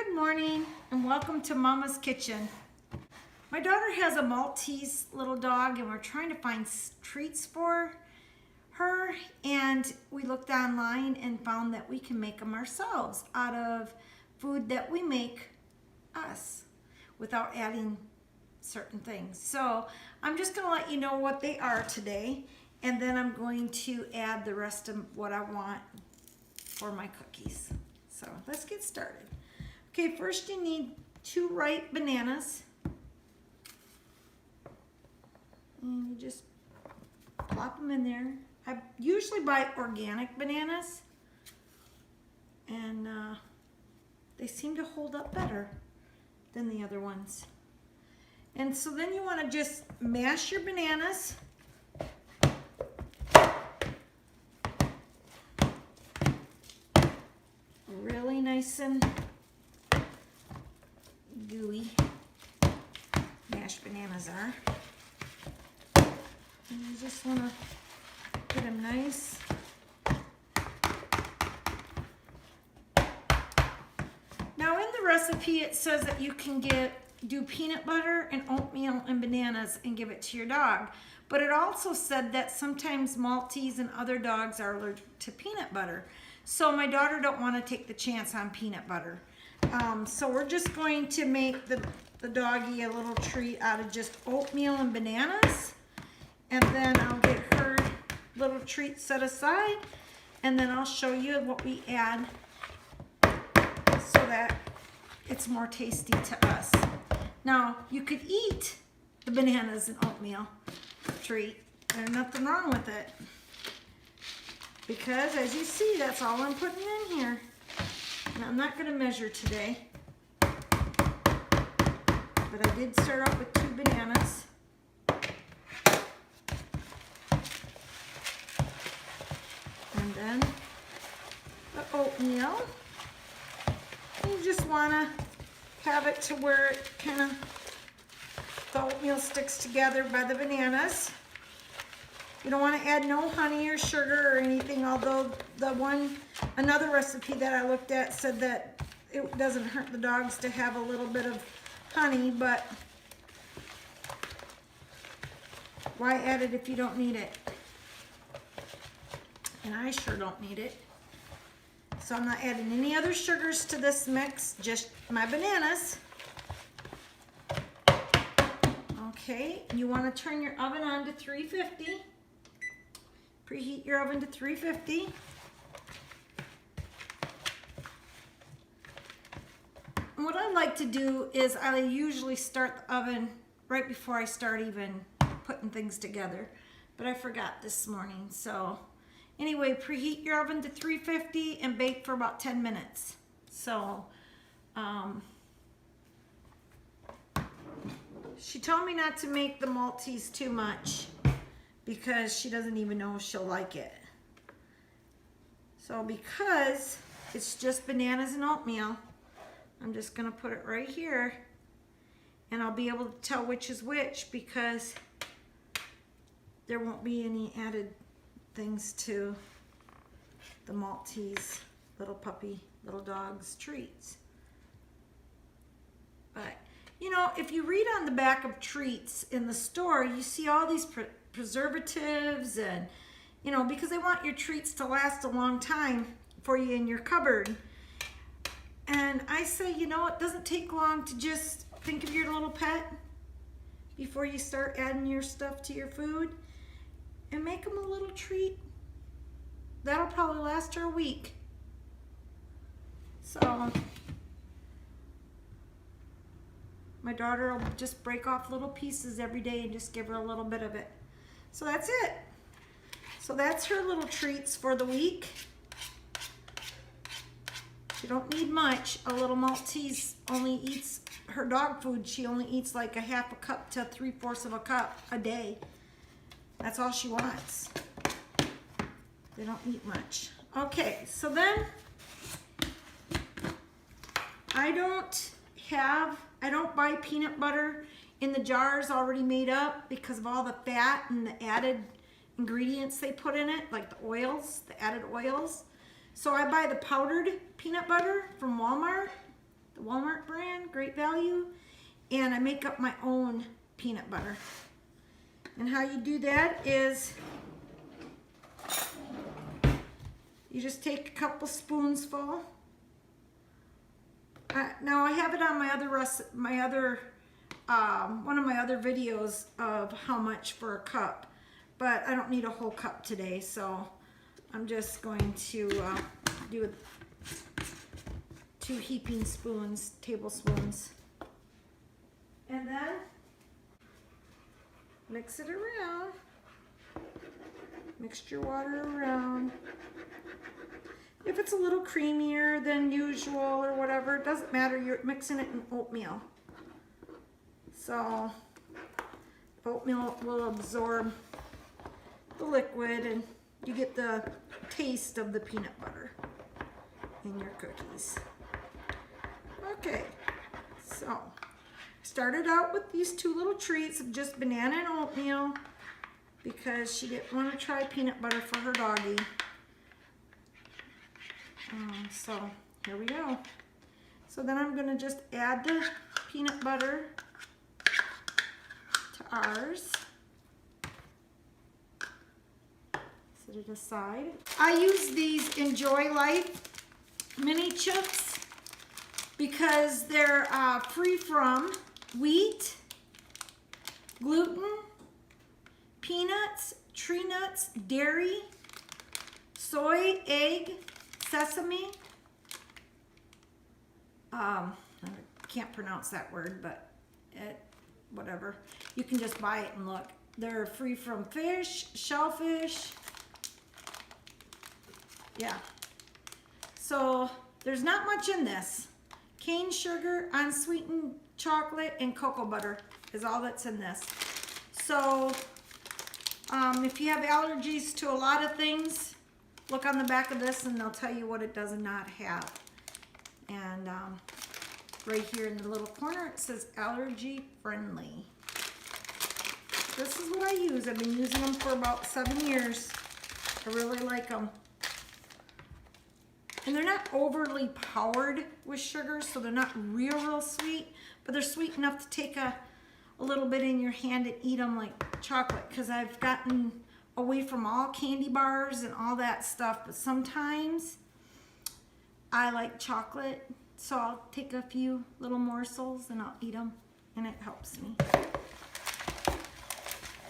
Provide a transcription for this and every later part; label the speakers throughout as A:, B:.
A: Good morning and welcome to Mama's Kitchen. My daughter has a Maltese little dog and we're trying to find treats for her, and we looked online and found that we can make them ourselves out of food that we make us without adding certain things. So I'm just going to let you know what they are today, and then I'm going to add the rest of what I want for my cookies. So let's get started. Okay, first you need 2 ripe bananas. And you just plop them in there. I usually buy organic bananas, and they seem to hold up better than the other ones. And so then you want to just mash your bananas. Really nice and gooey mashed bananas are. And you just want to get them nice. Now in the recipe it says that you can do peanut butter and oatmeal and bananas and give it to your dog. But it also said that sometimes Maltese and other dogs are allergic to peanut butter. So my daughter don't want to take the chance on peanut butter. So we're just going to make the doggy a little treat out of just oatmeal and bananas. And then I'll get her little treat set aside. And then I'll show you what we add so that it's more tasty to us. Now, you could eat the bananas and oatmeal treat. There's nothing wrong with it. Because as you see, that's all I'm putting in here. And I'm not going to measure today. But I did start off with 2 bananas. And then the oatmeal. You just want to have it to where it kind of, the oatmeal sticks together by the bananas. You don't want to add no honey or sugar or anything, although another recipe that I looked at said that it doesn't hurt the dogs to have a little bit of honey, but why add it if you don't need it? And I sure don't need it. So I'm not adding any other sugars to this mix, just my bananas. Okay, you want to turn your oven on to 350. Preheat your oven to 350. And what I like to do is I usually start the oven right before I start even putting things together. But I forgot this morning. So anyway, preheat your oven to 350 and bake for about 10 minutes. So she told me not to make the Maltese too much, because she doesn't even know if she'll like it. So because it's just bananas and oatmeal, I'm just going to put it right here, and I'll be able to tell which is which because there won't be any added things to the Maltese little puppy, little dog's treats. But you know, if you read on the back of treats in the store, you see all these preservatives, and you know, because they want your treats to last a long time for you in your cupboard. And I say, you know, it doesn't take long to just think of your little pet before you start adding your stuff to your food, and make them a little treat that'll probably last her a week. So my daughter will just break off little pieces every day and just give her a little bit of it. So that's it. So that's her little treats for the week. She don't need much. A little Maltese only eats her dog food. She only eats like a half a cup to 3/4 of a cup a day. That's all she wants. They don't eat much. Okay, so then I don't buy peanut butter in the jars already made up because of all the fat and the added ingredients they put in it, like the oils, the added oils. So I buy the powdered peanut butter from Walmart, the Walmart brand, great value. And I make up my own peanut butter. And how you do that is you just take a couple spoonsful. Now I have it on one of my other videos of how much for a cup, but I don't need a whole cup today, so I'm just going to do 2 heaping spoons, tablespoons, and then mix it around, mix your water around. If it's a little creamier than usual or whatever, it doesn't matter, you're mixing it in oatmeal. So oatmeal will absorb the liquid and you get the taste of the peanut butter in your cookies. Okay, so started out with these 2 little treats of just banana and oatmeal because she didn't want to try peanut butter for her doggy. So here we go. So then I'm going to just add the peanut butter to ours. Set it aside. I use these Enjoy Life mini chips because they're free from wheat, gluten, peanuts, tree nuts, dairy, soy, egg, sesame. I can't pronounce that word, but whatever. You can just buy it and look. They're free from fish, shellfish. Yeah. So there's not much in this. Cane sugar, unsweetened chocolate, and cocoa butter is all that's in this. So if you have allergies to a lot of things, look on the back of this and they'll tell you what it does not have. And right here in the little corner it says allergy friendly. This is what I use. I've been using them for about 7 years. I really like them. And they're not overly powered with sugar, so they're not real sweet, but they're sweet enough to take a little bit in your hand and eat them like chocolate, because I've gotten away from all candy bars and all that stuff, but sometimes I like chocolate, so I'll take a few little morsels and I'll eat them, and it helps me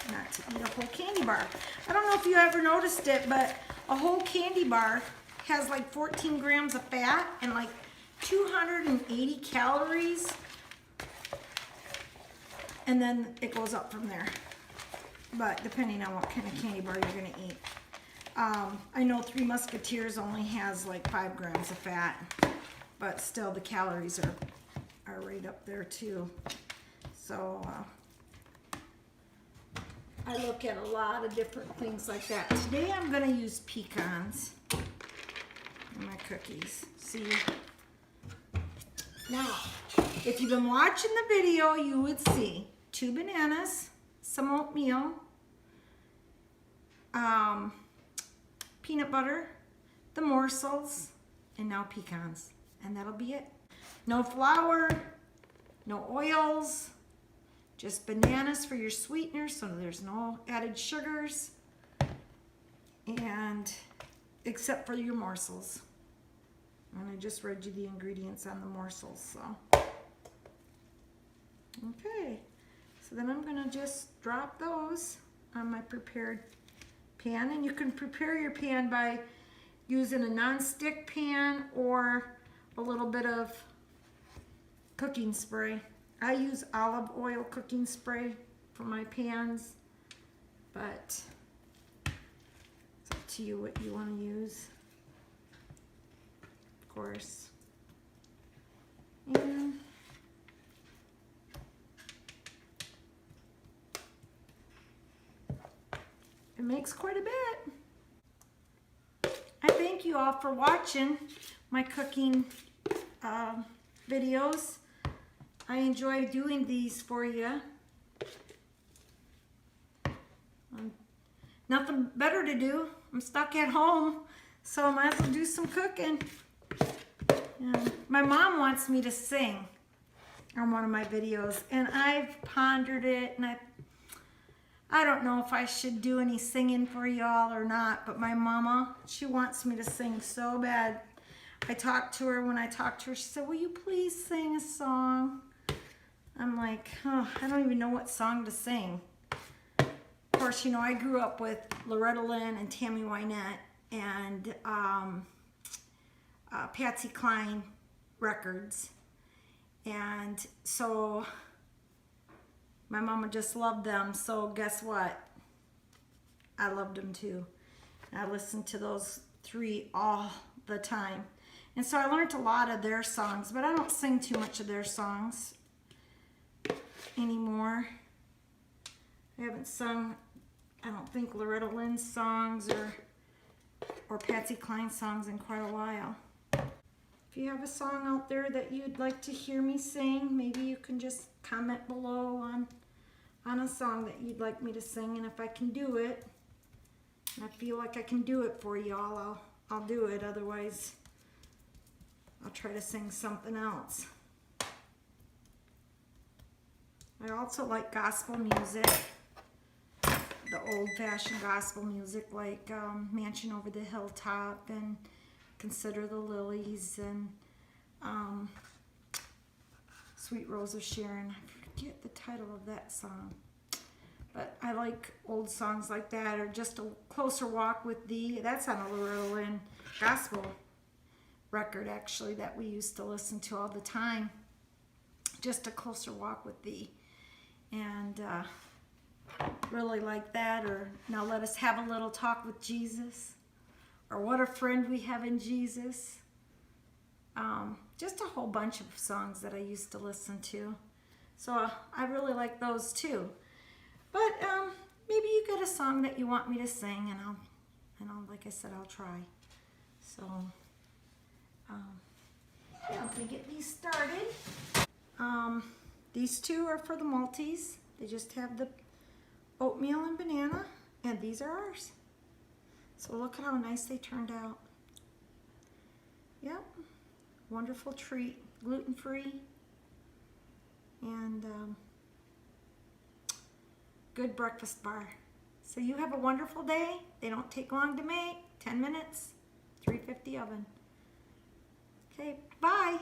A: not to eat a whole candy bar. I don't know if you ever noticed it, but a whole candy bar has like 14 grams of fat and like 280 calories, and then it goes up from there, but depending on what kind of candy bar you're gonna eat. I know Three Musketeers only has like 5 grams of fat, but still the calories are right up there too. So I look at a lot of different things like that. Today I'm gonna use pecans in my cookies. See? Now, if you've been watching the video, you would see 2 bananas, some oatmeal, peanut butter, the morsels, and now pecans. And that'll be it. No flour, no oils, just bananas for your sweetener, so there's no added sugars, and except for your morsels. And I just read you the ingredients on the morsels, so. Okay, so then I'm gonna just drop those on my prepared pan, and you can prepare your pan by using a non-stick pan or a little bit of cooking spray. I use olive oil cooking spray for my pans, but it's up to you what you want to use, of course. And it makes quite a bit. I thank you all for watching my cooking videos. I enjoy doing these for you. Nothing better to do. I'm stuck at home, so I might as well do some cooking. And my mom wants me to sing on one of my videos, and I've pondered it, and I don't know if I should do any singing for y'all or not, but my mama, she wants me to sing so bad. I talked to her, when I talked to her, she said, will you please sing a song? I'm like, oh, I don't even know what song to sing. Of course, you know, I grew up with Loretta Lynn and Tammy Wynette and Patsy Cline records. And so my mama just loved them, so guess what? I loved them too. I listened to those three all the time. And so I learned a lot of their songs, but I don't sing too much of their songs anymore. I haven't sung, I don't think, Loretta Lynn's songs or Patsy Cline songs in quite a while. If you have a song out there that you'd like to hear me sing, maybe you can just comment below on a song that you'd like me to sing, and if I can do it, and I feel like I can do it for y'all, I'll do it. Otherwise, I'll try to sing something else. I also like gospel music, the old-fashioned gospel music like Mansion Over the Hilltop and Consider the Lilies and Sweet Rose of Sharon. I forget the title of that song. But I like old songs like that, or Just a Closer Walk with Thee. That's on a Loretta Lynn gospel record, actually, that we used to listen to all the time. Just a Closer Walk with Thee. And really like that. Or Now Let Us Have a Little Talk with Jesus. Or What a Friend We Have in Jesus. Just a whole bunch of songs that I used to listen to. So I really like those too. But maybe you got a song that you want me to sing, and I'll like I said, I'll try. So yeah, I'm gonna get these started. These two are for the Maltese. They just have the oatmeal and banana, and these are ours. So look at how nice they turned out. Yep, wonderful treat, gluten-free, and good breakfast bar. So you have a wonderful day. They don't take long to make, 10 minutes, 350 oven. Okay, bye.